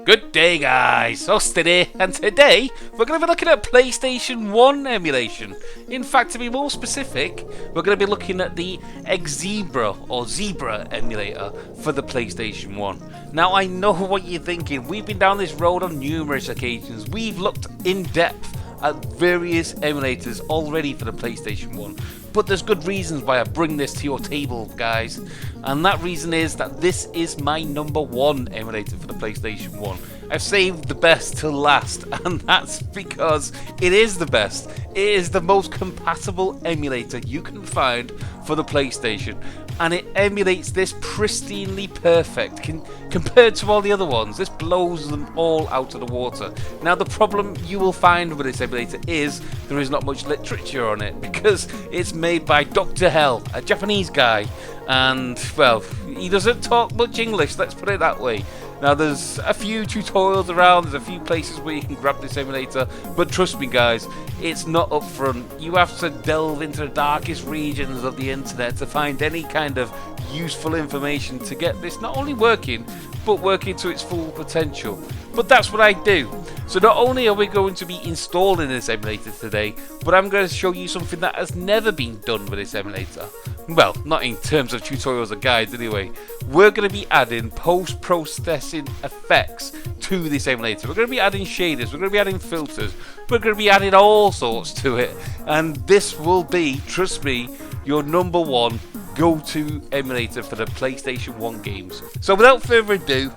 Good day, guys, us today, and today we're going to be looking at PlayStation 1 emulation. In fact, to be more specific, we're going to be looking at the Xebra emulator for the PlayStation 1. Now, I know what you're thinking. We've been down this road on numerous occasions. We've looked in depth at various emulators already for the PlayStation 1. But there's good reasons why I bring this to your table, guys. And that reason is that this is my #1 emulator for the PlayStation 1. I've saved the best till last, and that's because it is the best. It is the most compatible emulator you can find for the PlayStation. And it emulates this pristinely perfect compared to all the other ones. This blows them all out of the water. Now, the problem you will find with this emulator is there is not much literature on it, because it's made by Dr. Hell, a Japanese guy, and, well, he doesn't talk much English, let's put it that way. Now, there's a few tutorials around, there's a few places where you can grab this emulator, but trust me, guys, it's not up front. You have to delve into the darkest regions of the internet to find any kind of useful information to get this not only working, but working to its full potential. But that's what I do. So not only are we going to be installing this emulator today, but I'm going to show you something that has never been done with this emulator. Well, not in terms of tutorials or guides anyway. We're going to be adding post-processing effects to this emulator. We're going to be adding shaders, we're going to be adding filters, we're going to be adding all sorts to it. And this will be, trust me, your #1 go-to emulator for the PlayStation 1 games. So without further ado,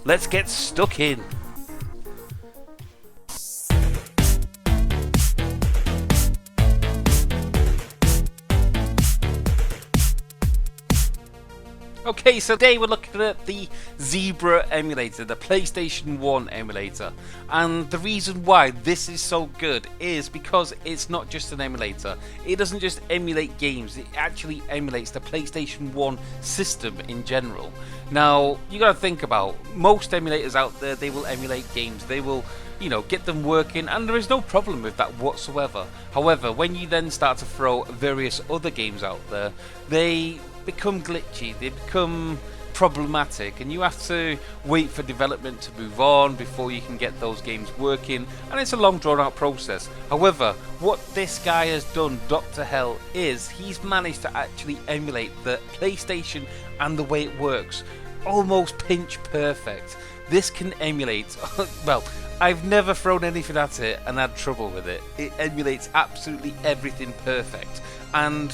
let's get stuck in. Okay, so today we're looking at the Xebra emulator, the PlayStation 1 emulator. And the reason why this is so good is because it's not just an emulator. It doesn't just emulate games, it actually emulates the PlayStation 1 system in general. Now, you gotta think about, most emulators out there, they will emulate games. They will, get them working, and there is no problem with that whatsoever. However, when you then start to throw various other games out there, they become glitchy, they become problematic, and you have to wait for development to move on before you can get those games working, and it's a long drawn out process. However, what this guy has done, Dr. Hell, is he's managed to actually emulate the PlayStation and the way it works almost pinch perfect. This can emulate well, I've never thrown anything at it and had trouble with it. It emulates absolutely everything perfect, and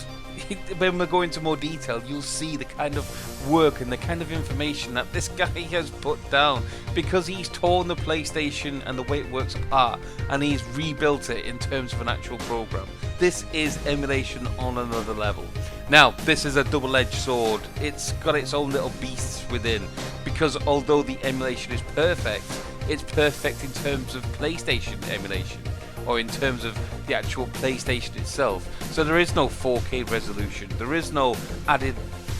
when we go into more detail, you'll see the kind of work and the kind of information that this guy has put down, because he's torn the PlayStation and the way it works apart, and he's rebuilt it in terms of an actual program. This is emulation on another level. Now, this is a double-edged sword. It's got its own little beasts within, because although the emulation is perfect, it's perfect in terms of PlayStation emulation, or in terms of the actual PlayStation itself. So there is no 4K resolution, there is no added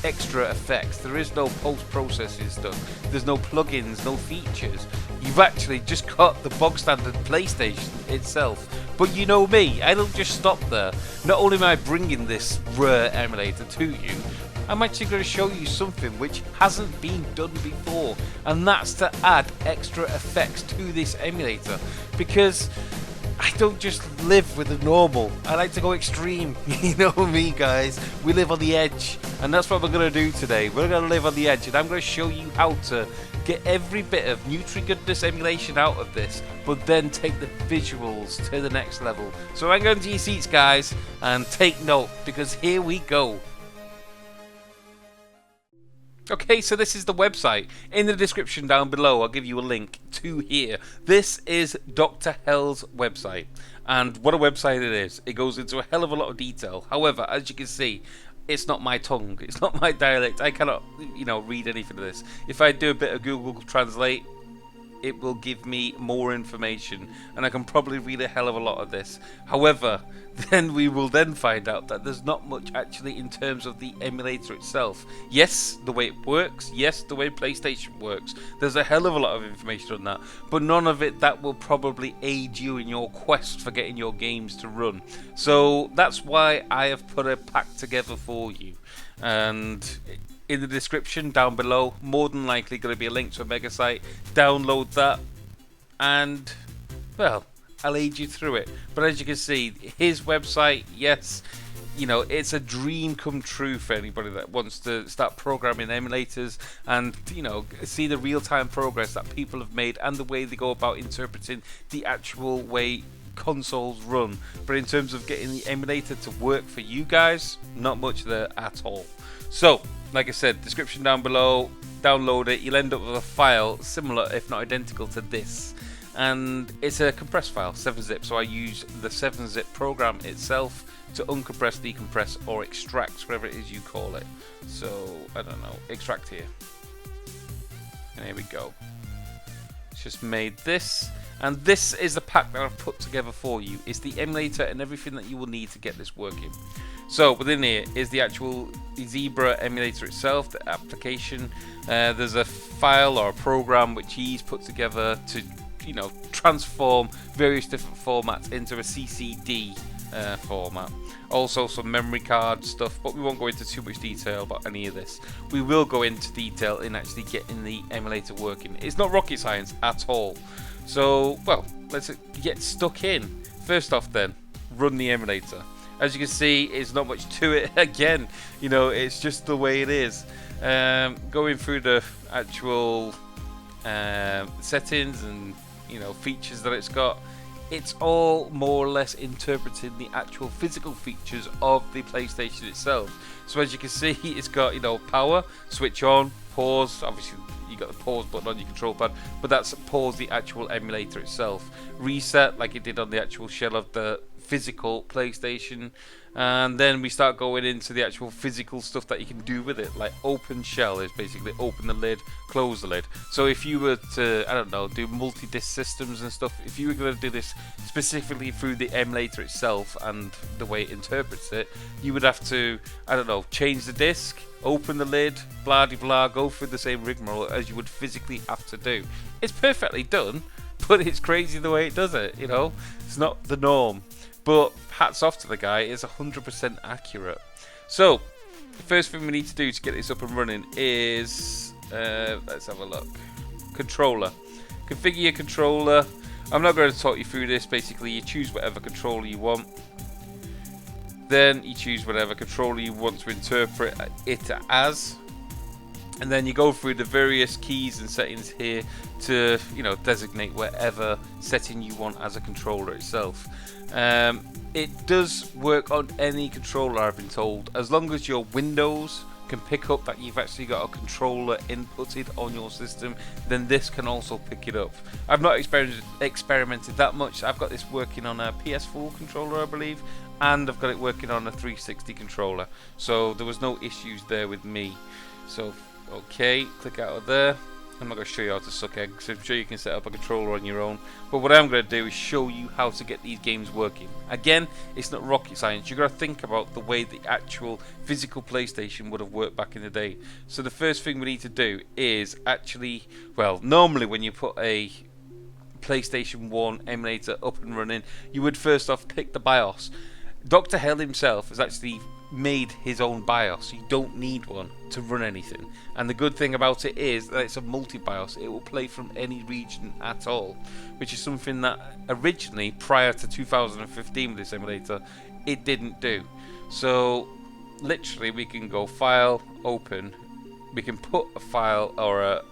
extra effects, there is no post-processing stuff, there's no plugins, no features. You've actually just got the bog standard PlayStation itself. But you know me, I don't just stop there. Not only am I bringing this rare emulator to you, I'm actually going to show you something which hasn't been done before, and that's to add extra effects to this emulator, because I don't just live with the normal, I like to go extreme. You know me, guys, we live on the edge, and that's what we're going to do today. We're going to live on the edge, and I'm going to show you how to get every bit of nutri-goodness emulation out of this, but then take the visuals to the next level. So hang on to your seats, guys, and take note, because here we go. Okay, so this is the website. In the description down below, I'll give you a link to here. This is Dr. Hell's website, and what a website it is. It goes into a hell of a lot of detail. However, as you can see, it's not my tongue, it's not my dialect. I cannot, read anything of this. If I do a bit of Google Translate, it will give me more information, and I can probably read a hell of a lot of this. However, then we will then find out that there's not much actually in terms of the emulator itself. Yes, the way it works, yes, the way PlayStation works, there's a hell of a lot of information on that, but none of it that will probably aid you in your quest for getting your games to run. So that's why I have put a pack together for you, and in the description down below. More than likely going to be a link to a mega site. Download that, and well, I'll aid you through it. But as you can see, his website, yes, you know, it's a dream come true for anybody that wants to start programming emulators and, you know, see the real-time progress that people have made and the way they go about interpreting the actual way consoles run. But in terms of getting the emulator to work for you guys, not much there at all. So, like I said, description down below, download it, you'll end up with a file similar, if not identical to this. And it's a compressed file, 7-zip, so I use the 7-zip program itself to uncompress, decompress, or extract, whatever it is you call it. So, I don't know, extract here. And here we go. It's just made this. And this is the pack that I've put together for you. It's the emulator and everything that you will need to get this working. So within here is the actual Xebra emulator itself, the application. There's a file or a program which he's put together to, you know, transform various different formats into a CCD format. Also some memory card stuff, but we won't go into too much detail about any of this. We will go into detail in actually getting the emulator working. It's not rocket science at all. So, well, let's get stuck in. First off then, run the emulator. As you can see, it's not much to it. Again, you know, it's just the way it is. Going through the actual settings and, you know, features that it's got, it's all more or less interpreting the actual physical features of the PlayStation itself. So as you can see, it's got, you know, power, switch on, pause, obviously you got the pause button on your control pad, but that's pause the actual emulator itself. Reset like it did on the actual shell of the physical PlayStation, and then we start going into the actual physical stuff that you can do with it, like open shell is basically open the lid, close the lid. So if you were to, I don't know, do multi-disc systems and stuff, if you were going to do this specifically through the emulator itself and the way it interprets it, you would have to, I don't know, change the disc, open the lid, blah de blah, go through the same rigmarole as you would physically have to do. It's perfectly done, but it's crazy the way it does it, you know? It's not the norm. But hats off to the guy, it's 100% accurate. So, the first thing we need to do to get this up and running is, let's have a look. Controller. Configure your controller. I'm not going to talk you through this. Basically, you choose whatever controller you want. Then you choose whatever controller you want to interpret it as. And then you go through the various keys and settings here to, you know, designate whatever setting you want as a controller itself. It does work on any controller, I've been told, as long as your Windows can pick up that you've actually got a controller inputted on your system, then this can also pick it up. I've not experimented that much. I've got this working on a PS4 controller, I believe, and I've got it working on a 360 controller, so there was no issues there with me. So okay, click out of there. I'm not going to show you how to suck eggs. I'm sure you can set up a controller on your own. But what I'm going to do is show you how to get these games working. Again, it's not rocket science. You've got to think about the way the actual physical PlayStation would have worked back in the day. So the first thing we need to do is actually, well, normally when you put a PlayStation 1 emulator up and running, you would first off pick the BIOS. Dr. Hell himself has actually made his own BIOS. You don't need one to run anything, and the good thing about it is that it's a multi-BIOS. It will play from any region at all, which is something that originally, prior to 2015 with this emulator, it didn't do. So literally we can go file, open, we can put a file or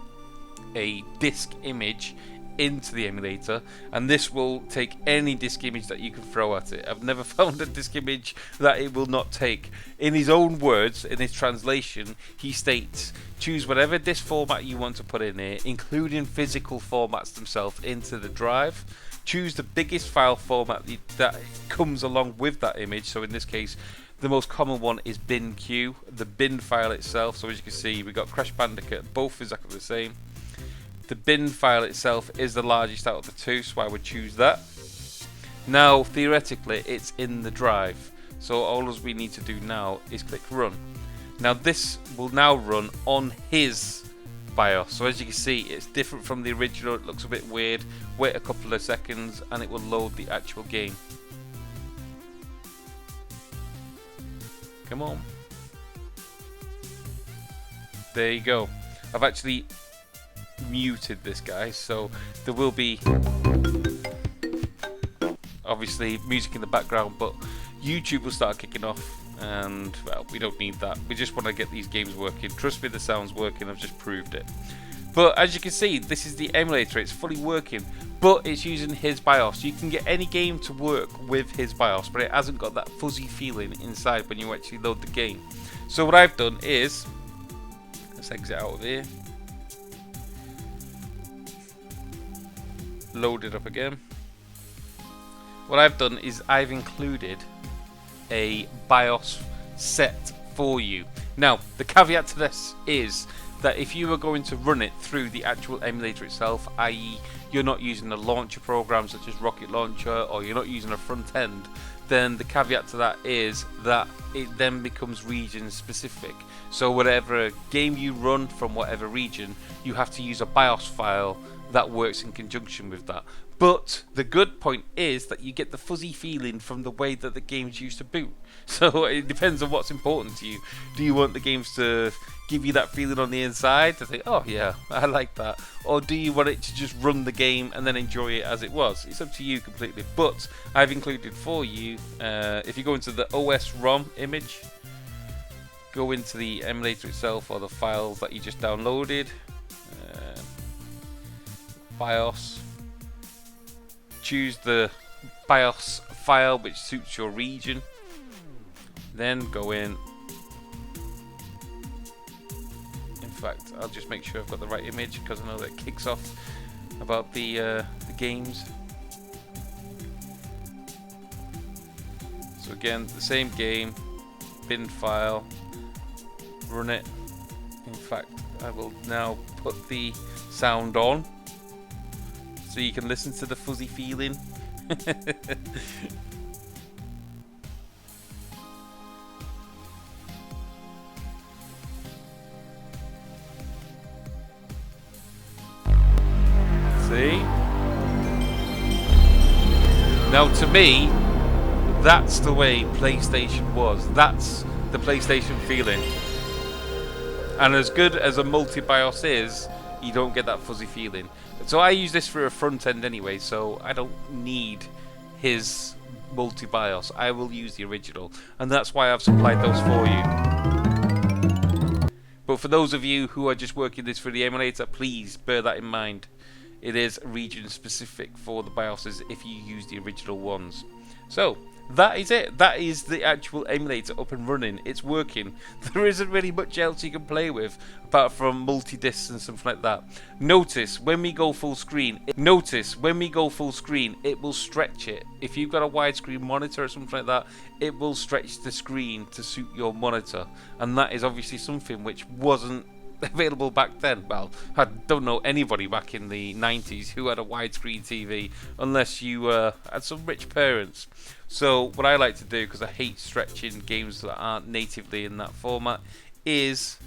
a disk image into the emulator, and this will take any disk image that you can throw at it. I've never found a disk image that it will not take. In his own words, in his translation, he states, choose whatever disk format you want to put in here, including physical formats themselves, into the drive. Choose the biggest file format that comes along with that image. So in this case, the most common one is bin.q, the bin file itself. So as you can see, we've got Crash Bandicoot, both exactly the same. The bin file itself is the largest out of the two, so I would choose that. Now, theoretically, it's in the drive, so all we need to do now is click run. Now, this will now run on his BIOS. So as you can see, it's different from the original. It looks a bit weird. Wait a couple of seconds, and it will load the actual game. Come on. There you go. I've actually muted this guy, so there will be obviously music in the background, but YouTube will start kicking off, and well, we don't need that. We just want to get these games working. Trust me, the sound's working. I've just proved it. But as you can see, this is the emulator. It's fully working, but it's using his BIOS. You can get any game to work with his BIOS, but it hasn't got that fuzzy feeling inside when you actually load the game. So what I've done is, let's exit out of here, load it up again. What I've done is I've included a BIOS set for you. Now, the caveat to this is that if you are going to run it through the actual emulator itself, i.e. you're not using a launcher program such as Rocket Launcher, or you're not using a front end, then the caveat to that is that it then becomes region specific. So whatever game you run from whatever region, you have to use a BIOS file that works in conjunction with that. But the good point is that you get the fuzzy feeling from the way that the games used to boot. So it depends on what's important to you. Do you want the games to give you that feeling on the inside to think, oh yeah, I like that? Or do you want it to just run the game and then enjoy it as it was? It's up to you completely. But I've included for you, if you go into the OS ROM image, go into the emulator itself or the files that you just downloaded, BIOS, choose the BIOS file which suits your region, then go in fact, I'll just make sure I've got the right image because I know that kicks off about the games. So again, the same game, bin file, run it. In fact, I will now put the sound on so you can listen to the fuzzy feeling. See? Now to me, that's the way PlayStation was. That's the PlayStation feeling. And as good as a multi-BIOS is, you don't get that fuzzy feeling. So I use this for a front end anyway, so I don't need his multi-BIOS. I will use the original, and that's why I've supplied those for you. But for those of you who are just working this for the emulator, please bear that in mind. It is region specific for the BIOSes if you use the original ones. So that is it. That is the actual emulator up and running. It's working. There isn't really much else you can play with apart from multi-discs and something like that. Notice when we go full screen, it will stretch it. If you've got a widescreen monitor or something like that, it will stretch the screen to suit your monitor, and that is obviously something which wasn't available back then. Well, I don't know anybody back in the 90s who had a widescreen TV unless you had some rich parents. So what I like to do, because I hate stretching games that aren't natively in that format, is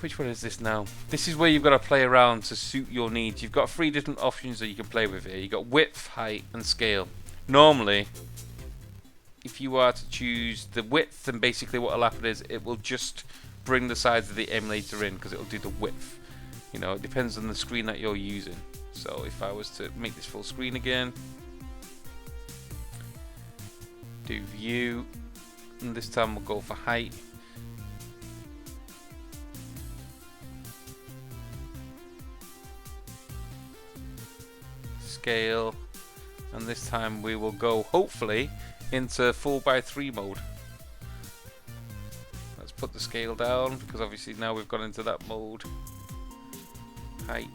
which one is this now? This is where you've got to play around to suit your needs. You've got 3 different options that you can play with here. You've got width, height and scale. Normally, if you are to choose the width, then basically what will happen is it will just bring the sides of the emulator in because it will do the width. You know, it depends on the screen that you're using. So if I was to make this full screen again, do view, and this time we'll go for height. Scale, and this time we will go hopefully into 4:3 mode. Let's put the scale down because obviously now we've gone into that mode. Height.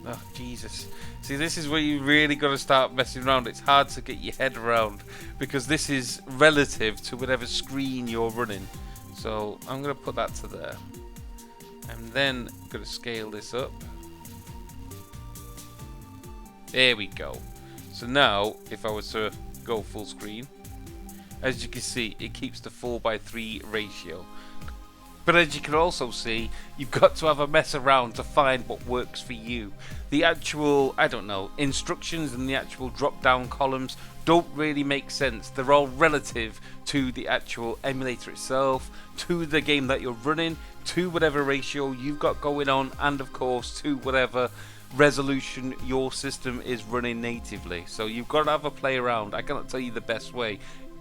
Oh Jesus. See, this is where you really got to start messing around. It's hard to get your head around because this is relative to whatever screen you're running. So I'm going to put that to there. I'm then going to scale this up. There we go. So now if I was to go full screen, as you can see, it keeps the 4:3 ratio. But as you can also see, you've got to have a mess around to find what works for you. The actual, I don't know, instructions and the actual drop down columns don't really make sense. They're all relative to the actual emulator itself, to the game that you're running, to whatever ratio you've got going on, and of course to whatever resolution your system is running natively. So you've got to have a play around. I cannot tell you the best way.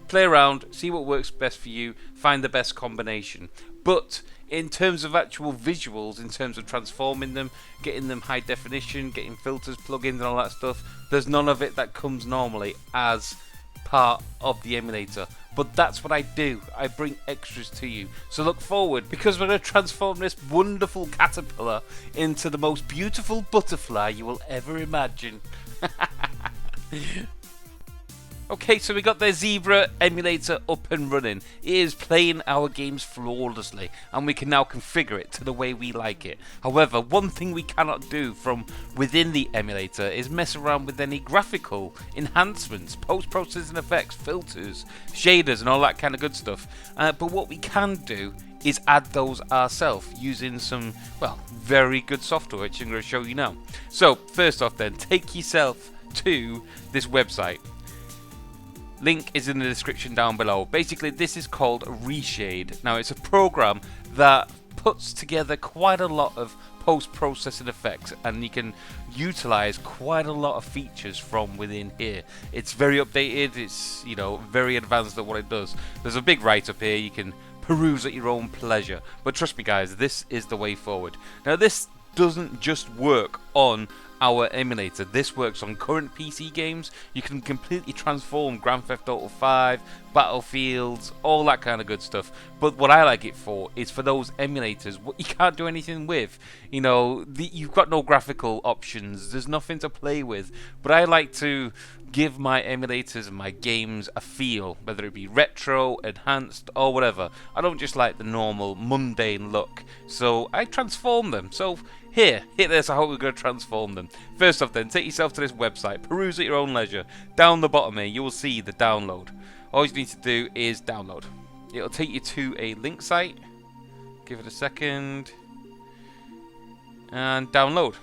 Play around, see what works best for you, find the best combination. But in terms of actual visuals, in terms of transforming them, getting them high definition, getting filters, plugins and all that stuff, there's none of it that comes normally as part of the emulator. But that's what I do. I bring extras to you. So look forward, because we're going to transform this wonderful caterpillar into the most beautiful butterfly you will ever imagine. Okay, so we got the Xebra emulator up and running. It is playing our games flawlessly, and we can now configure it to the way we like it. However, one thing we cannot do from within the emulator is mess around with any graphical enhancements, post-processing effects, filters, shaders, and all that kind of good stuff. But what we can do is add those ourselves using some, well, very good software, which I'm going to show you now. So, first off then, take yourself to this website. Link is in the description down below. Basically, this is called Reshade. Now, it's a program that puts together quite a lot of post-processing effects, and you can utilize quite a lot of features from within here. It's very updated. It's, you know, very advanced at what it does. There's a big write-up here. You can peruse at your own pleasure. But trust me, guys, this is the way forward. Now, this doesn't just work on our emulator. This works on current PC games. You can completely transform Grand Theft Auto 5, Battlefields, all that kind of good stuff. But what I like it for is for those emulators what you can't do anything with. You know, you've got no graphical options. There's nothing to play with. But I like to give my emulators and my games a feel, whether it be retro, enhanced, or whatever. I don't just like the normal mundane look, so I transform them. So here, hit this, how we're going to transform them. First off then, take yourself to this website, peruse at your own leisure. Down the bottom here, you will see the download. All you need to do is download. It'll take you to a link site. Give it a second. And download.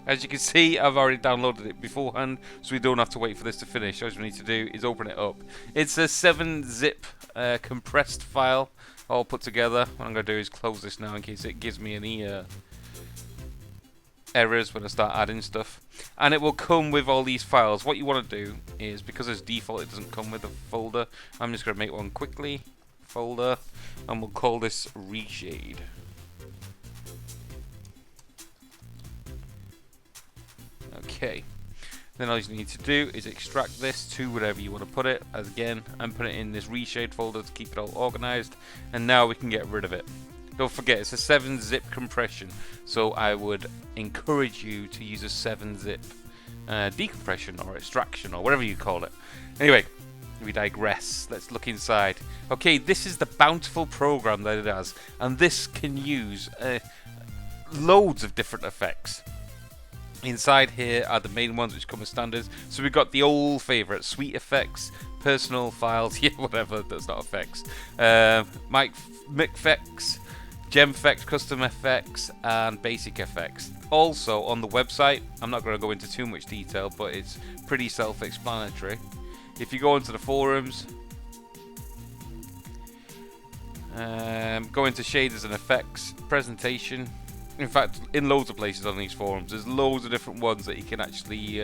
As you can see, I've already downloaded it beforehand, so we don't have to wait for this to finish. All we need to do is open it up. It's a 7-zip compressed file, all put together. What I'm going to do is close this now in case it gives me any errors when I start adding stuff. And it will come with all these files. What you want to do is, because as default it doesn't come with a folder, I'm just going to make one quickly. Folder, and we'll call this Reshade. Okay, then all you need to do is extract this to wherever you want to put it. As again, I'm putting it in this Reshade folder to keep it all organized, and now we can get rid of it. Don't forget, it's a 7-zip compression, so I would encourage you to use a 7-zip decompression or extraction or whatever you call it. Anyway, we digress. Let's look inside. Okay, this is the bountiful program that it has, and this can use loads of different effects. Inside here are the main ones which come as standards. So we've got the old favourite, Sweet Effects, Personal Files, yeah, whatever, that's not effects. Mic effects, Gem Effects, Custom Effects, and Basic Effects. Also on the website, I'm not going to go into too much detail, but it's pretty self-explanatory. If you go into the forums, go into shaders and effects, presentation. In fact, in loads of places on these forums, there's loads of different ones that you can actually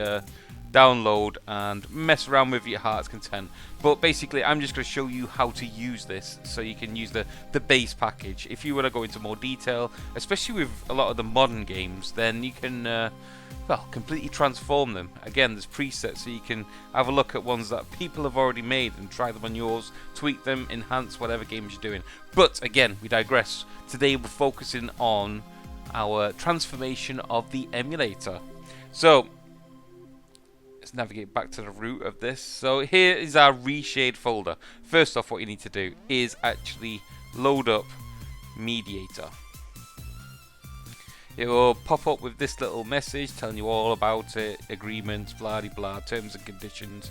download and mess around with your heart's content. But basically, I'm just going to show you how to use this so you can use the base package. If you want to go into more detail, especially with a lot of the modern games, then you can well, completely transform them. Again, there's presets, so you can have a look at ones that people have already made and try them on yours, tweak them, enhance whatever games you're doing. But again, we digress. Today we're focusing on our transformation of the emulator. So let's navigate back to the root of this. So here is our Reshade folder. First off, what you need to do is actually load up Mediator. It will pop up with this little message telling you all about it, agreements, blah de blah, terms and conditions.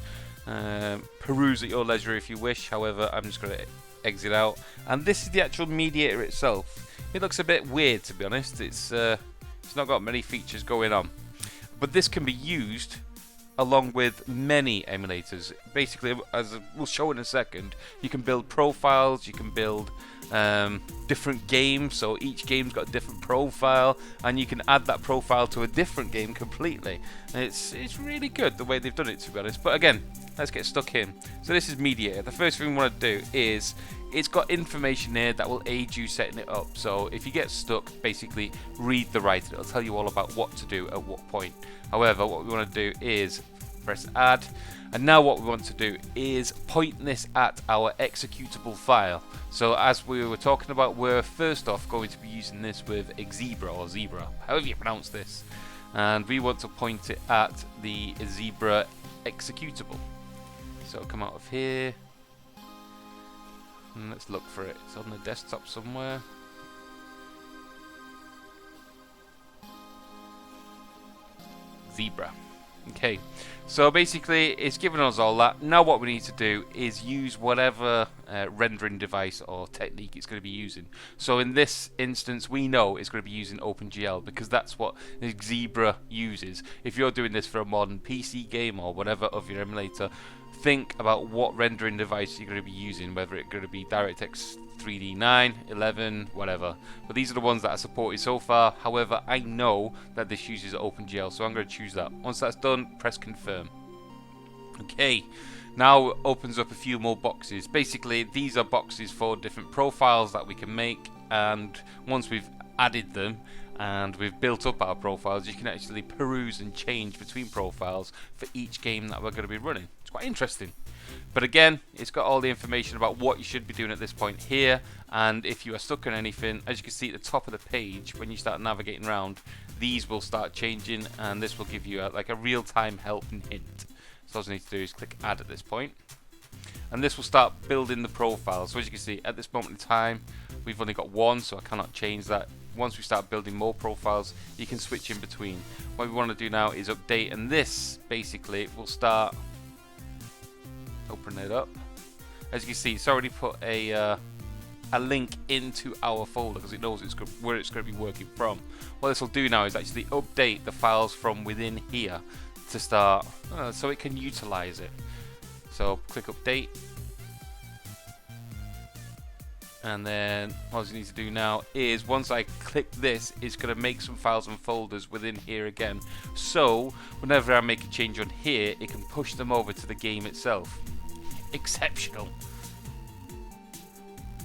Peruse at your leisure if you wish. However, I'm just going to exit out, and this is the actual mediator itself. It looks a bit weird, to be honest. It's not got many features going on, but this can be used along with many emulators. Basically, as we'll show in a second, you can build profiles, you can build different games, so each game's got a different profile, and you can add that profile to a different game completely. And it's really good the way they've done it, to be honest. But again, let's get stuck in. So this is Mediator. The first thing we want to do is, it's got information here that will aid you setting it up. So if you get stuck, basically read the writing. It'll tell you all about what to do at what point. However, what we want to do is press add, and now what we want to do is point this at our executable file. So as we were talking about, we're first off going to be using this with Xebra, or Zebra, however you pronounce this, and we want to point it at the Xebra executable. So come out of here and let's look for it. It's on the desktop somewhere. Xebra. Okay, so basically it's given us all that. Now what we need to do is use whatever rendering device or technique it's going to be using. So in this instance, we know it's going to be using OpenGL because that's what Xebra uses. If you're doing this for a modern PC game or whatever of your emulator, think about what rendering device you're going to be using, whether it's going to be DirectX 3D 9, 11, whatever. But these are the ones that are supported so far. However, I know that this uses OpenGL, so I'm going to choose that. Once that's done, press confirm. Okay, now it opens up a few more boxes. Basically, these are boxes for different profiles that we can make, and once we've added them and we've built up our profiles, you can actually peruse and change between profiles for each game that we're going to be running. It's quite interesting. But again, it's got all the information about what you should be doing at this point here, and if you are stuck on anything, as you can see at the top of the page, when you start navigating around, these will start changing, and this will give you like a real-time help and hint. So all you need to do is click add at this point, and this will start building the profile. So as you can see, at this moment in time, we've only got one, so I cannot change that. Once we start building more profiles, you can switch in between. What we want to do now is update, and this basically will start. Open it up. As you can see, it's already put a link into our folder because it knows where it's going to be working from. What this will do now is actually update the files from within here to start, so it can utilize it. So click update, and then what you need to do now is, once I click this, it's going to make some files and folders within here again. So whenever I make a change on here, it can push them over to the game itself. Exceptional.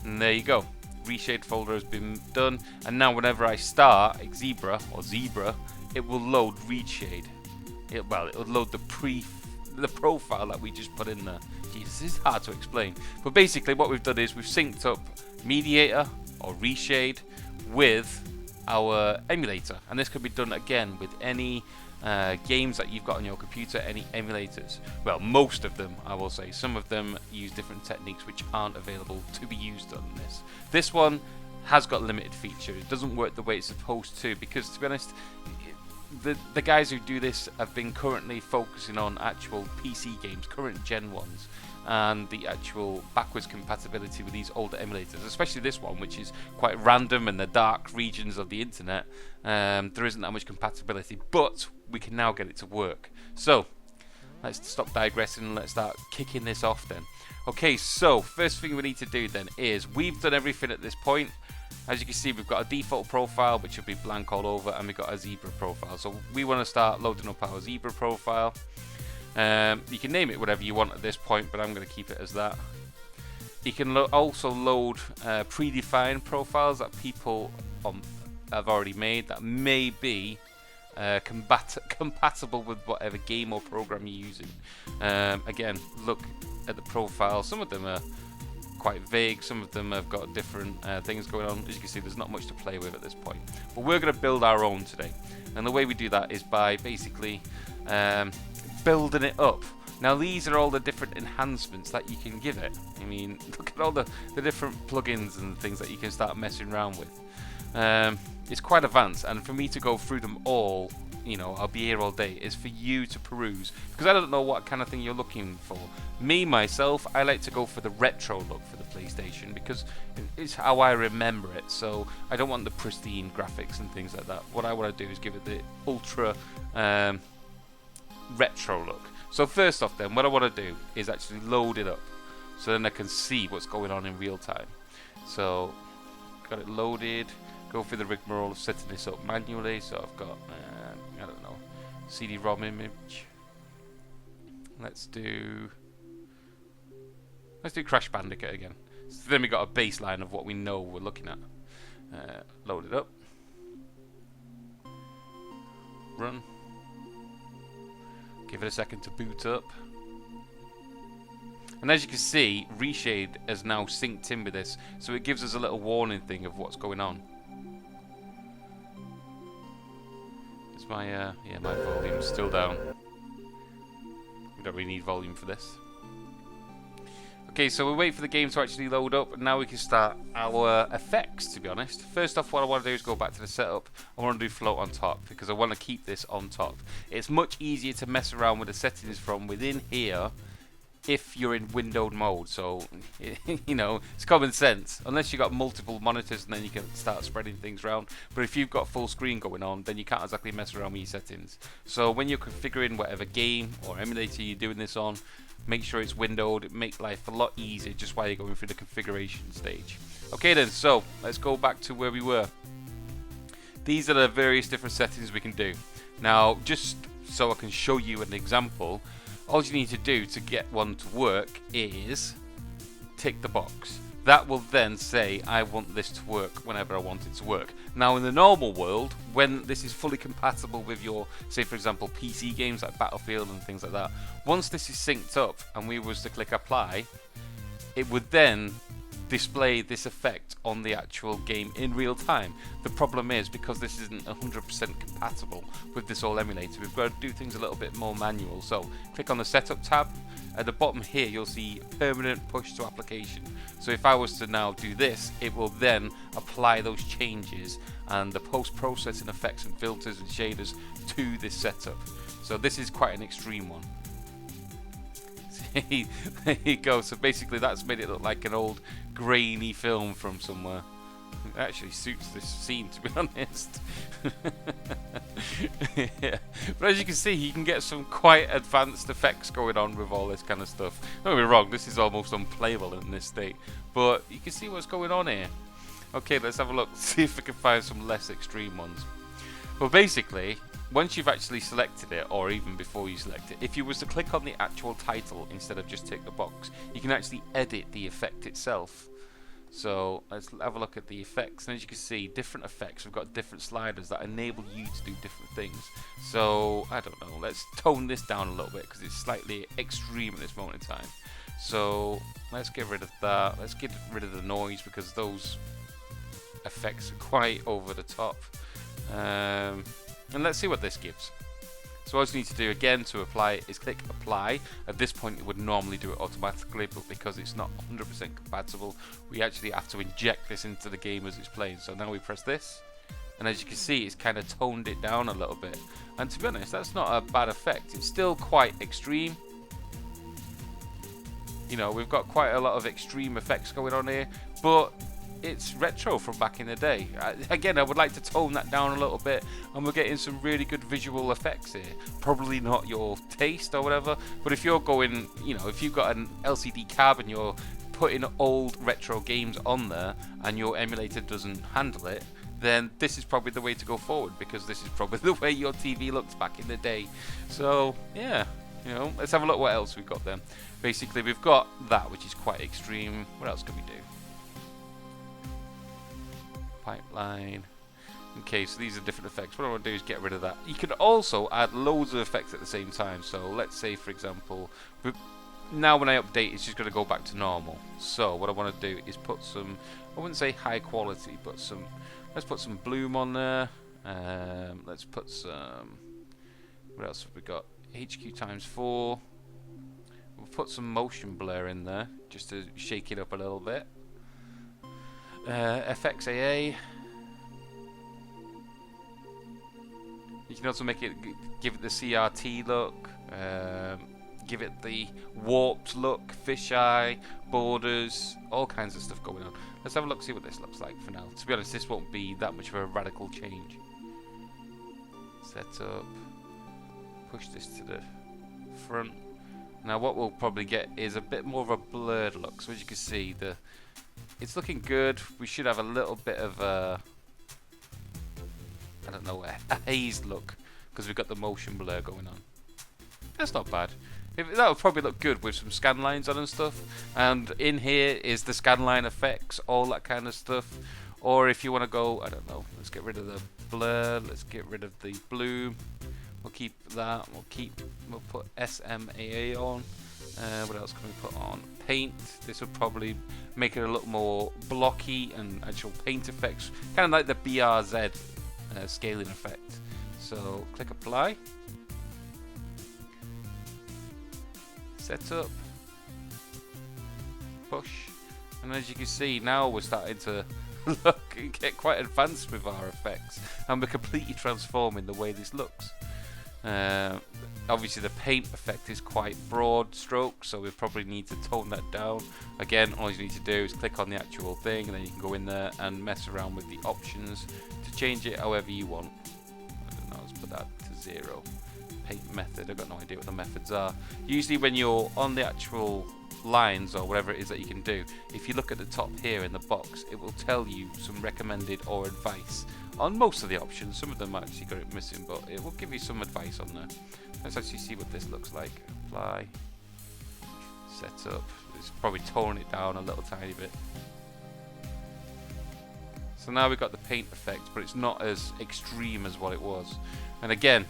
And there you go. Reshade folder has been done, and now whenever I start Xebra or Zebra, it will load Reshade. It will load the profile that we just put in there. Jesus, this is hard to explain. But basically what we've done is we've synced up Mediator or Reshade with our emulator, and this can be done again with any games that you've got on your computer, any emulators. Well, most of them, I will say. Some of them use different techniques which aren't available to be used on this. This one has got limited features. It doesn't work the way it's supposed to, because to be honest, the guys who do this have been currently focusing on actual PC games, current gen ones, and the actual backwards compatibility with these older emulators, especially this one, which is quite random in the dark regions of the internet. There isn't that much compatibility, but we can now get it to work. So let's stop digressing and let's start kicking this off then. Okay, so first thing we need to do then is, we've done everything at this point. As you can see, we've got a default profile which will be blank all over, and we've got a Zebra profile. So we want to start loading up our Zebra profile. You can name it whatever you want at this point, but I'm going to keep it as that. You can also load predefined profiles that people have already made that may be compatible with whatever game or program you're using. Again, look at the profile. Some of them are quite vague, some of them have got different things going on. As you can see, there's not much to play with at this point, but we're going to build our own today, and the way we do that is by basically building it up. Now these are all the different enhancements that you can give it. I mean, look at all the different plugins and things that you can start messing around with. It's quite advanced, and for me to go through them all you know, I'll be here all day, is for you to peruse, because I don't know what kind of thing you're looking for. Me, myself, I like to go for the retro look for the PlayStation, because it's how I remember it, so I don't want the pristine graphics and things like that. What I want to do is give it the ultra retro look. So first off then, what I want to do is actually load it up, so then I can see what's going on in real time. So, got it loaded. Go through the rigmarole of setting this up manually. So I've got, I don't know, CD-ROM image. Let's do Crash Bandicoot again. So then we got a baseline of what we know we're looking at. Load it up. Run. Give it a second to boot up. And as you can see, Reshade has now synced in with this, so it gives us a little warning thing of what's going on. Is my my volume's still down. We don't really need volume for this. Okay, so we wait for the game to actually load up, and now we can start our effects, to be honest. First off, what I want to do is go back to the setup. I want to do float on top, because I want to keep this on top. It's much easier to mess around with the settings from within here if you're in windowed mode, so you know, it's common sense. Unless you've got multiple monitors, and then you can start spreading things around. But if you've got full screen going on, then you can't exactly mess around with your settings. So when you're configuring whatever game or emulator you're doing this on, make sure it's windowed. It makes life a lot easier just while you're going through the configuration stage. Okay then, so let's go back to where we were. These are the various different settings we can do. Now, just so I can show you an example, all you need to do to get one to work is tick the box. That will then say, I want this to work whenever I want it to work. Now in the normal world, when this is fully compatible with your, say for example, PC games like Battlefield and things like that, once this is synced up and we was to click apply, it would then display this effect on the actual game in real time. The problem is, because this isn't 100% compatible with this old emulator, we've got to do things a little bit more manual. So click on the setup tab. At the bottom here you'll see permanent push to application. So if I was to now do this, it will then apply those changes and the post-processing effects and filters and shaders to this setup. So this is quite an extreme one. There you go. So basically that's made it look like an old grainy film from somewhere. It actually suits this scene, to be honest. Yeah. But as you can see, you can get some quite advanced effects going on with all this kind of stuff. Don't get me wrong, this is almost unplayable in this state, but you can see what's going on here. Okay, let's have a look, see if we can find some less extreme ones. Well, basically, once you've actually selected it, or even before you select it, if you was to click on the actual title instead of just tick the box, you can actually edit the effect itself. So let's have a look at the effects, and as you can see, different effects, we've got different sliders that enable you to do different things. So I don't know, let's tone this down a little bit because it's slightly extreme at this moment in time. So let's get rid of that, let's get rid of the noise because those effects are quite over the top. And let's see what this gives. So all you need to do again to apply it is click apply. At this point it would normally do it automatically, but because it's not 100% compatible, we actually have to inject this into the game as it's playing. So now we press this, and as you can see, it's kind of toned it down a little bit. And to be honest, that's not a bad effect. It's still quite extreme. You know, we've got quite a lot of extreme effects going on here, but it's retro from back in the day. Again, I would like to tone that down a little bit, and we're getting some really good visual effects here. Probably not your taste or whatever, but if you're going, you know, if you've got an LCD cab and you're putting old retro games on there and your emulator doesn't handle it, then this is probably the way to go forward, because this is probably the way your TV looked back in the day. So yeah, you know, let's have a look what else we've got then. Basically, we've got that, which is quite extreme. What else can we do? Pipeline. Okay, so these are different effects. What I want to do is get rid of that. You can also add loads of effects at the same time. So let's say, for example, now when I update, it's just going to go back to normal. So what I want to do is put some, I wouldn't say high quality, but some, let's put some bloom on there. Let's put some, what else have we got? HQ times 4. We'll put some motion blur in there just to shake it up a little bit. FXAA. You You can also make it, give it the CRT look, give it the warped look, fisheye, borders, all kinds of stuff going on. Let's have a look, see what this looks like for now. To be honest, this won't be that much of a radical change. Set up, push this to the front. Now what we'll probably get is a bit more of a blurred look. So as you can see, it's looking good. We should have a little bit of a, I don't know, a haze look, because we've got the motion blur going on. That's not bad. That would probably look good with some scan lines on and stuff. And in here is the scan line effects, all that kind of stuff. Or if you want to go, I don't know, let's get rid of the blur, let's get rid of the bloom. We'll keep that, we'll put SMAA on. What else can we put on? Paint. This will probably make it a little more blocky and actual paint effects. Kind of like the BRZ scaling effect. So click apply. Set up, push, and as you can see now we're starting to look and get quite advanced with our effects, and we're completely transforming the way this looks. Obviously the paint effect is quite broad stroke, so we probably need to tone that down. Again, all you need to do is click on the actual thing, and then you can go in there and mess around with the options to change it however you want. I don't know, let's put that to 0. Paint method, I've got no idea what the methods are. Usually when you're on the actual lines or whatever it is that you can do, if you look at the top here in the box, it will tell you some recommended or advice on most of the options. Some of them actually got it missing, but it will give you some advice on there. Let's actually see what this looks like. Apply, set up. It's probably toning it down a little tiny bit. So now we've got the paint effect, but it's not as extreme as what it was. And again,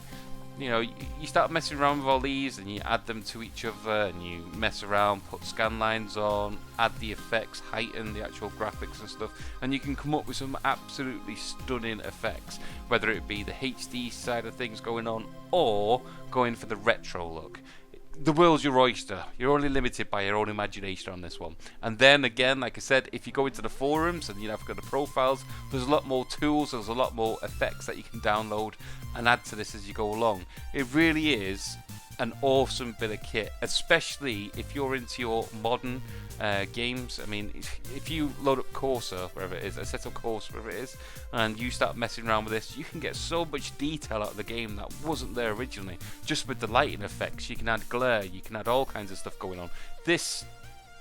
you know, you start messing around with all these and you add them to each other and you mess around, put scan lines on, add the effects, heighten the actual graphics and stuff, and you can come up with some absolutely stunning effects, whether it be the HD side of things going on or going for the retro look. The world's your oyster. You're only limited by your own imagination on this one. And then again, like I said, if you go into the forums and you have got the profiles, there's a lot more tools, there's a lot more effects that you can download and add to this as you go along. It really is an awesome bit of kit, especially if you're into your modern games. I mean, if you load up Corsa, wherever it is, set up Corsa, wherever it is, and you start messing around with this, you can get so much detail out of the game that wasn't there originally. Just with the lighting effects, you can add glare, you can add all kinds of stuff going on. This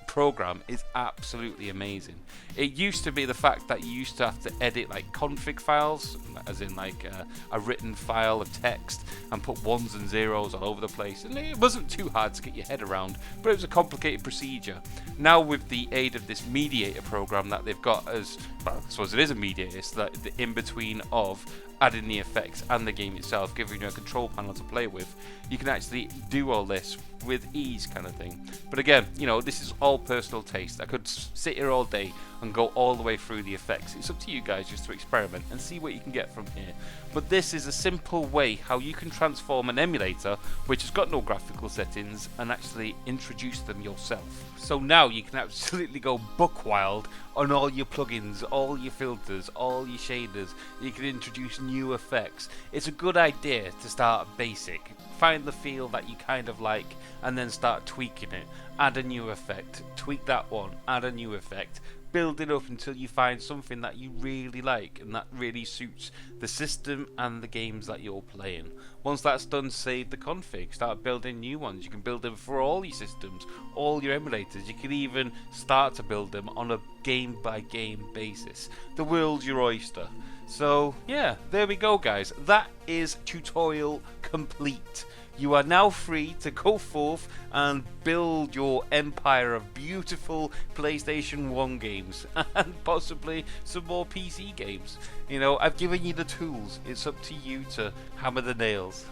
program is absolutely amazing. It used to be the fact that you used to have to edit like config files, as in like a written file of text, and put ones and zeros all over the place, and it wasn't too hard to get your head around, but it was a complicated procedure. Now with the aid of this mediator program that they've got, as well, I suppose it is a mediator, it's the in between of adding the effects and the game itself, giving you a control panel to play with, you can actually do all this with ease, kind of thing. But again, you know, this is all personal taste. I could sit here all day and go all the way through the effects. It's up to you guys just to experiment and see what you can get from here. But this is a simple way how you can transform an emulator which has got no graphical settings and actually introduce them yourself. So now you can absolutely go buck wild on all your plugins, all your filters, all your shaders. You can introduce new effects. It's a good idea to start basic. Find the feel that you kind of like and then start tweaking it. Add a new effect, tweak that one, add a new effect. Build it up until you find something that you really like and that really suits the system and the games that you're playing. Once that's done, save the config, start building new ones. You can build them for all your systems, all your emulators. You can even start to build them on a game by game basis. The world's your oyster. So yeah, there we go guys. That is tutorial complete. You are now free to go forth and build your empire of beautiful PlayStation 1 games and possibly some more PC games. You know, I've given you the tools. It's up to you to hammer the nails.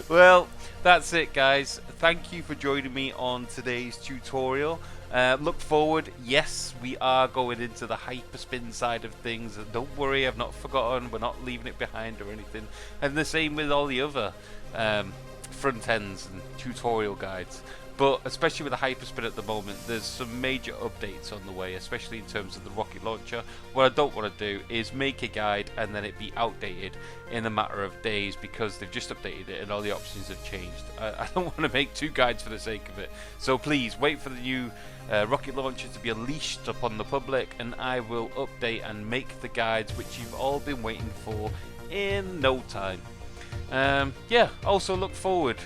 Well, that's it guys. Thank you for joining me on today's tutorial. Look forward, yes, we are going into the hyperspin side of things. Don't worry, I've not forgotten, we're not leaving it behind or anything. And the same with all the other front ends and tutorial guides. But especially with the Hyperspin at the moment, there's some major updates on the way, especially in terms of the rocket launcher. What I don't want to do is make a guide and then it be outdated in a matter of days because they've just updated it and all the options have changed. I don't want to make 2 guides for the sake of it. So please wait for the new rocket launcher to be unleashed upon the public, and I will update and make the guides which you've all been waiting for in no time. Yeah, also look forward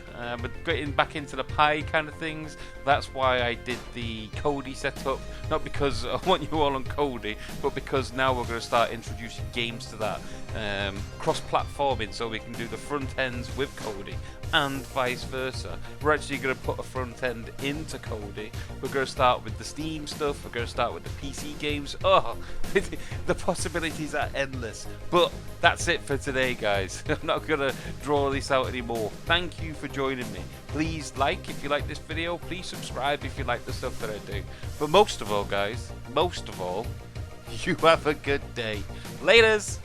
with getting back into the Pi kind of things. That's why I did the Kodi setup, not because I want you all on Kodi, but because now we're going to start introducing games to that, cross-platforming, so we can do the front ends with Kodi and vice versa. We're actually going to put a front end into Kodi. We're going to start with the Steam stuff, we're going to start with the PC games. Oh, the possibilities are endless. But that's it for today, guys. I'm not going to draw this out anymore. Thank you for joining me. Please like if you like this video, please subscribe if you like the stuff that I do. But most of all, guys, most of all, you have a good day. Laters!